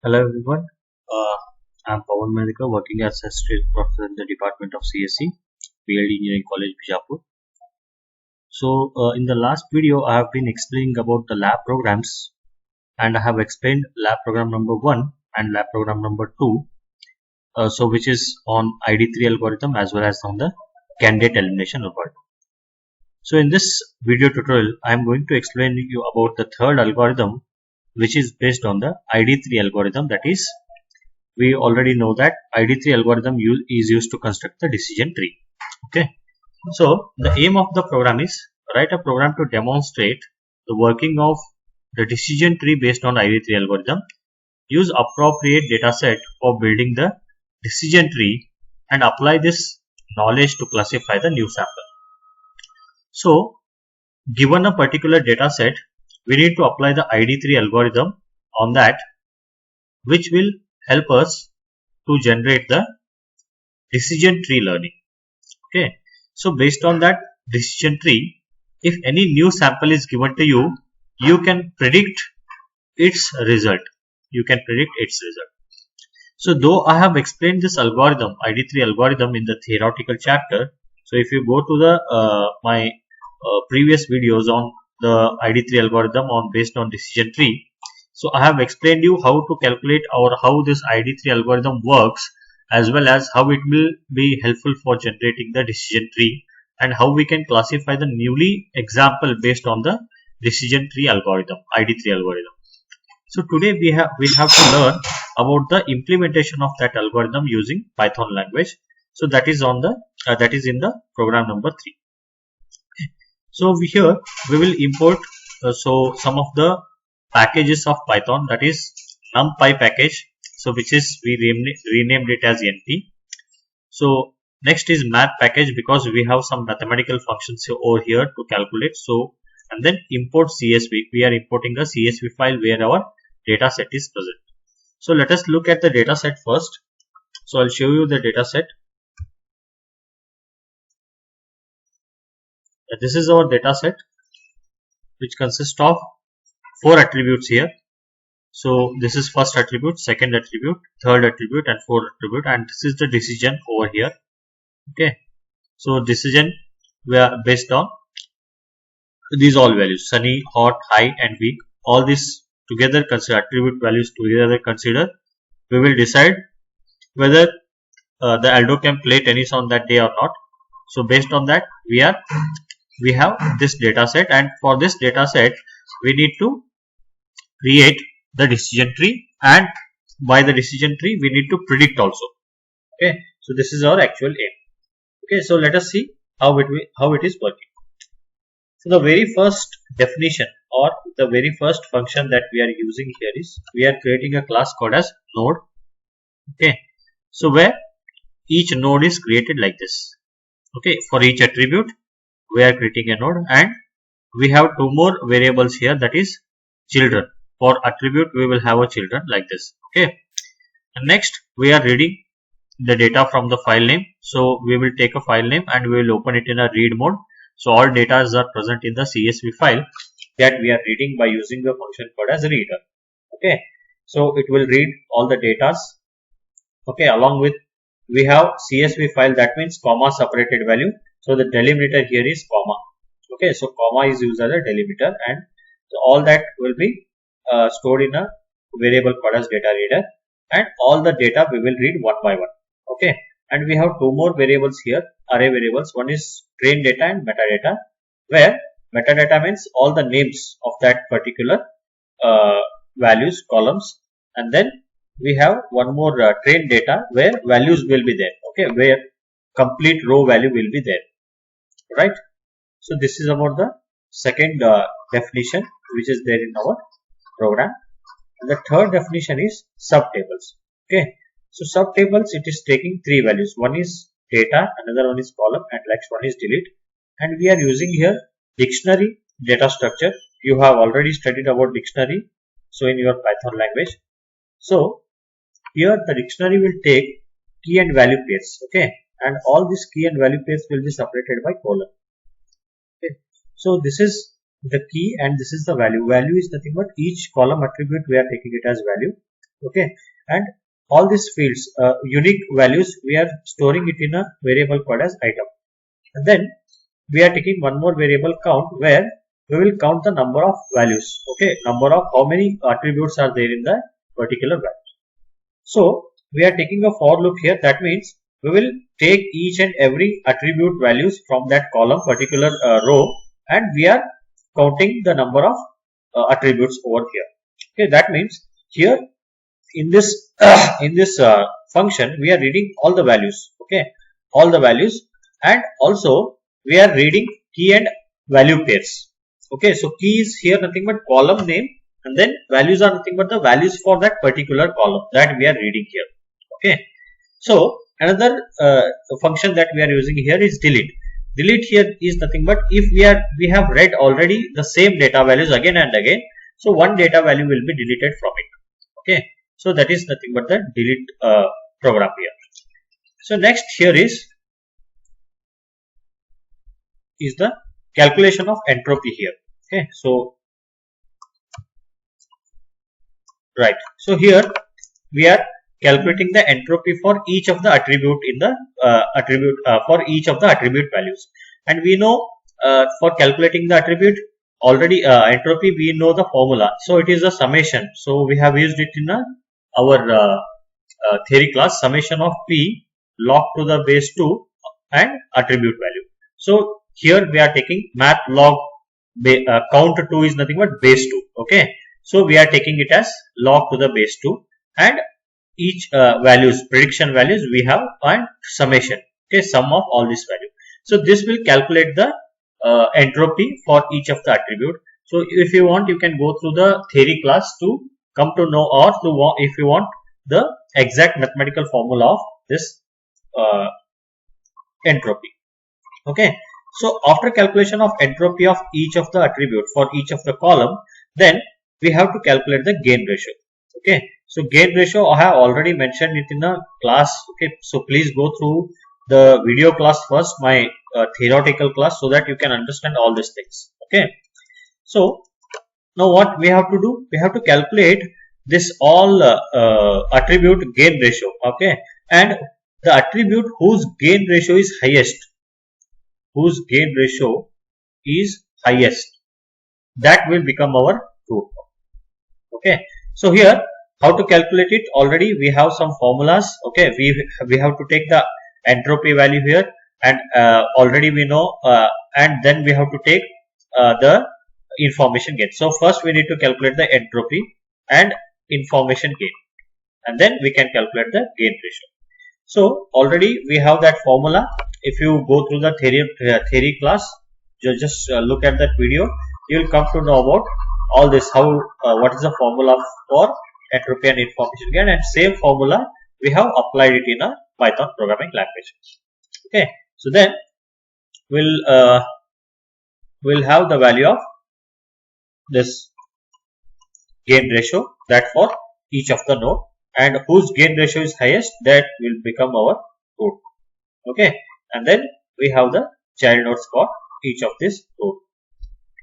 Hello everyone. Uh, I'm Pawan Medika, working as Associate Professor in the Department of CSE, PLD Engineering College, Bijapur. In the last video, I have been explaining about the lab programs, and I have explained lab program number 1 and lab program number 2, which is on ID3 algorithm as well as on the candidate elimination algorithm. So, in this video tutorial, I am going to explain you about the third algorithm, which is based on the ID3 algorithm, that is, we already know that ID3 algorithm is used to construct the decision tree. Okay. So the aim of the program is write a program to demonstrate the working of the decision tree based on ID3 algorithm. Use appropriate data set for building the decision tree and apply this knowledge to classify the new sample. So given a particular data set, we need to apply the ID3 algorithm on that, which will help us to generate the decision tree learning. Okay, so based on that decision tree, if any new sample is given to you, you can predict its result. So though I have explained this algorithm, ID3 algorithm, in the theoretical chapter, so if you go to the my previous videos on the ID3 algorithm on based on decision tree, so I have explained you how to calculate or how this ID3 algorithm works, as well as how it will be helpful for generating the decision tree and how we can classify the newly example based on the decision tree algorithm, ID3 algorithm. So today we have to learn about the implementation of that algorithm using Python language. So that is on the that is in the program number 3. So here we will import some of the packages of Python, that is NumPy package. So which is we renamed it as NP. So next is math package, because we have some mathematical functions over here to calculate. So and then import CSV. We are importing a CSV file where our data set is present. So let us look at the data set first. So I'll show you the data set. This is our data set, which consists of 4 attributes here. So this is first attribute, second attribute, third attribute, and fourth attribute, and this is the decision over here. Okay, so decision we are based on these all values: sunny, hot, high, and weak. All these together, consider attribute values together consider. We will decide whether the Aldo can play tennis on that day or not. So based on that, we have this data set, and for this data set we need to create the decision tree, and by the decision tree we need to predict also. Okay, so this is our actual aim. Okay, so let us see how it is working. So the very first definition or the very first function that we are using here is we are creating a class called as node. Okay, so where each node is created like this. Okay, for each attribute we are creating a node, and we have 2 more variables here, that is children. For attribute we will have a children like this. Okay, and next we are reading the data from the file name. So we will take a file name and we will open it in a read mode. So all data are present in the CSV file that we are reading by using the function called as reader. Okay, so it will read all the data. Okay, along with we have CSV file, that means comma separated value. So the delimiter here is comma. Okay, so comma is used as a delimiter, and so all that will be stored in a variable called as data reader, and all the data we will read one by one. Okay, and we have 2 more variables here, array variables. One is train data and metadata, where metadata means all the names of that particular values columns, and then we have one more train data where values will be there. Okay, where complete row value will be there, right? So this is about the second definition which is there in our program. And the third definition is subtables. Okay, so subtables, it is taking 3 values. One is data, another one is column, and next one is delete. And we are using here dictionary data structure. You have already studied about dictionary, so in your Python language. So here the dictionary will take key and value pairs. Okay, and all these key and value pairs will be separated by colon. Okay, so this is the key and this is the value. Value is nothing but each column attribute we are taking it as value. Okay, and all these fields, unique values, we are storing it in a variable called as item. And then we are taking one more variable count, where we will count the number of values. Okay, number of how many attributes are there in the particular value. So we are taking a for loop here. That means we will take each and every attribute values from that column, particular row, and we are counting the number of attributes over here. Okay, that means here in this function we are reading all the values. Okay, all the values, and also we are reading key and value pairs. Okay, so key is here nothing but column name, and then values are nothing but the values for that particular column that we are reading here. Okay, so another function that we are using here is delete. Delete here is nothing but if we have read already the same data values again and again, so one data value will be deleted from it. Okay, so that is nothing but the delete program here. So next here is the calculation of entropy here. Okay, so right, so here we are calculating the entropy for each of the attribute in the for each of the attribute values. And we know for calculating the attribute already entropy, we know the formula. So it is a summation. So we have used it in our theory class, summation of p log to the base 2 and attribute value. So here we are taking math log count 2 is nothing but base 2. Okay, so we are taking it as log to the base 2, and each values, prediction values we have, and summation. Okay, sum of all this value. So this will calculate the entropy for each of the attribute. So if you want, you can go through the theory class to come to know, or if you want the exact mathematical formula of this entropy. Okay, so after calculation of entropy of each of the attribute for each of the column, then we have to calculate the gain ratio. Okay, so gain ratio I have already mentioned it in the class. Okay, so please go through the video class first, my theoretical class, so that you can understand all these things. Okay, so now what we have to do, we have to calculate this all attribute gain ratio. Okay, and the attribute whose gain ratio is highest, that will become our root. Okay, so here how to calculate it, already we have some formulas. Okay, we have to take the entropy value here, and already we know, and then we have to take the information gain. So first we need to calculate the entropy and information gain, and then we can calculate the gain ratio. So already we have that formula. If you go through the theory class, just look at that video, you will come to know about all this, how what is the formula for entropy and information gain, and same formula we have applied it in a Python programming language. Okay, so then we'll have the value of this gain ratio, that for each of the node, and whose gain ratio is highest, that will become our root. Okay, and then we have the child nodes for each of this root,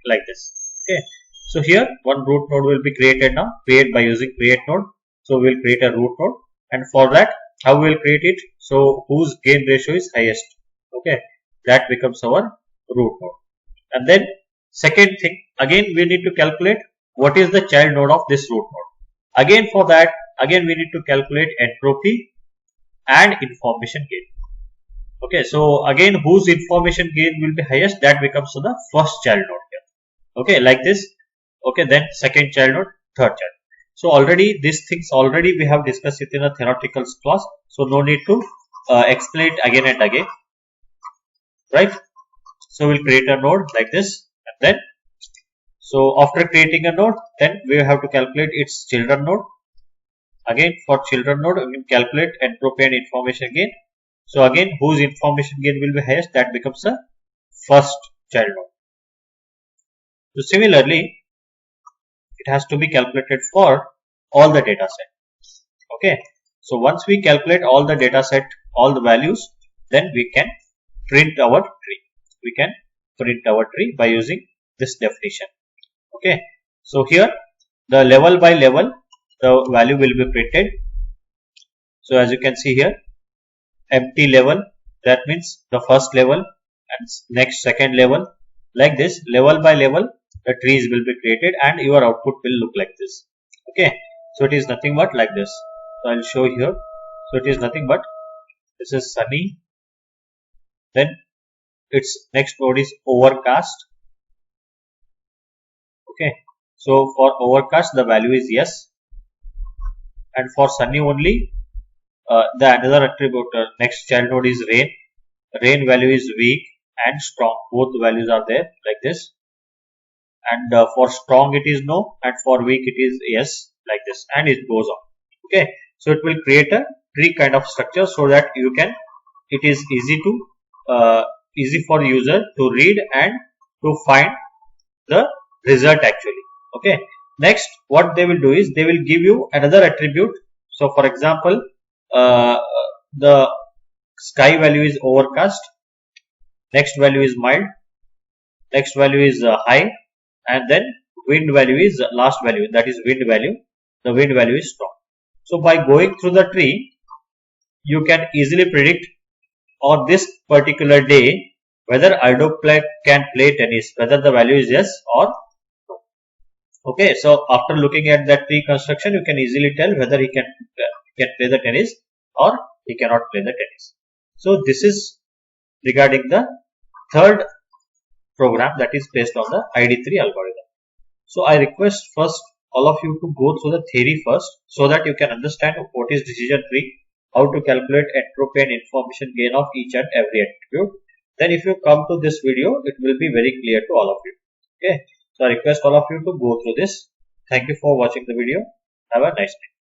like this. Okay, so here one root node will be created now, by using create node. So we will create a root node, and for that, how we will create it? So whose gain ratio is highest. Okay, that becomes our root node. And then second thing, again we need to calculate what is the child node of this root node. Again for that, again we need to calculate entropy and information gain. Okay, so again whose information gain will be highest, that becomes the first child node here. Okay, like this. Okay, then second child node, third child. So already these things already we have discussed it in a theoretical class, so no need to explain it again and again, right? So we'll create a node like this, and then so after creating a node, then we have to calculate its children node. Again for children node, we will calculate entropy and information gain. So again whose information gain will be highest, that becomes the first child node. So similarly, it has to be calculated for all the data set. Okay, so once we calculate all the data set, all the values, then we can print our tree. We can print our tree by using this definition. Okay, so here the level by level the value will be printed. So as you can see here, empty level, that means the first level and next second level, like this level by level the trees will be created and your output will look like this. Okay, so it is nothing but like this. So I'll show here. So it is nothing but this is sunny, then its next node is overcast. Okay, so for overcast the value is yes, and for sunny only the another attribute next child node is rain. Rain value is weak and strong, both values are there like this, and for strong it is no and for weak it is yes, like this, and it goes on. Okay, so it will create a tree kind of structure so that you can, it is easy for user to read and to find the result actually. Okay, next what they will do is they will give you another attribute. So for example, the sky value is overcast, next value is mild, next value is high, and then wind value is last value, that is wind value. The wind value is strong. So by going through the tree, you can easily predict on this particular day whether Aldo can play tennis, whether the value is yes or no. Okay, so after looking at that tree construction, you can easily tell whether he can play the tennis or he cannot play the tennis. So this is regarding the third program, that is based on the ID3 algorithm. So I request first all of you to go through the theory first so that you can understand what is decision tree, how to calculate entropy and information gain of each and every attribute. Then if you come to this video, it will be very clear to all of you. Okay, so I request all of you to go through this. Thank you for watching the video. Have a nice day.